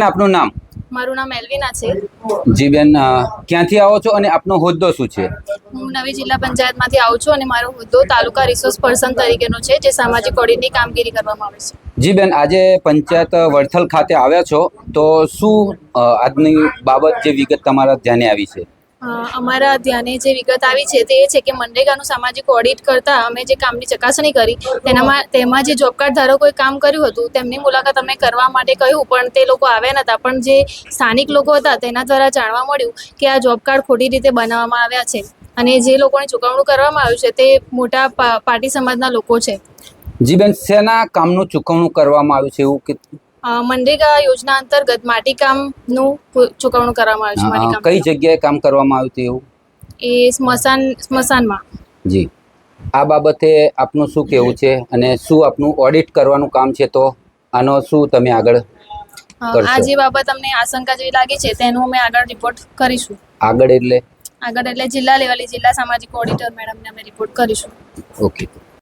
આપનું નામ? મારું નામ એલ્વિના છે. જી બેન, ક્યાંથી આવો છો અને આપનો હોદ્દો શું છે? હું નવી જિલ્લા પંચાયતમાંથી આવું છું અને મારો હોદ્દો તાલુકા રિસોર્સ પર્સન તરીકેનો છે, જે સામાજિક ઓડિટની કામગીરી કરવામાં આવે છે. જી બેન, આજે પંચાયત વડથલ ખાતે આવ્યા છો તો શું આજની બાબત જે વિગત તમારા ધ્યાને આવી છે? અમારા ધ્યાને જે વિગત આવી છે તે એ છે કે મનરેગાનું સામાજિક ઓડિટ કરતા અમે જે કામની ચકાસણી કરી તેમાં જે જોબ કાર્ડ ધારકોએ કામ કર્યું હતું તેમની મુલાકાત અમે કરવા માટે કહ્યું, પણ તે લોકો આવ્યા નહોતા. પણ જે સ્થાનિક લોકો હતા તેના દ્વારા જાણવા મળ્યું કે આ જોબ કાર્ડ ખોટી રીતે બનાવવામાં આવ્યા છે અને જે લોકોને ચૂકવણું કરવામાં આવ્યું છે તે મોટા પાટી સમાજના લોકો છે. જી બેન, શેના કામનું ચૂકવણું કરવામાં આવ્યું છે એવું કે? મનરેગા યોજના અંતર્ગત માટીકામનું ચૂકવણું કરવામાં આવ્યું છે. માટીકામ કઈ જગ્યાએ કામ કરવામાં આવ્યું હતું એવું? એ સ્મશાનમાં. જી, આ બાબતે આપનું શું કહેવું છે અને શું આપનું ઓડિટ કરવાનું કામ છે, તો આનો શું તમે આગળ કરશો? આ જે બાબત અમને આશંકા જેવી લાગી છે તેનું અમે આગળ રિપોર્ટ કરીશું. આગળ એટલે જિલ્લા લેવલે જિલ્લા સામાજિક ઓડિટર મેડમને અમે રિપોર્ટ કરીશું. ઓકે.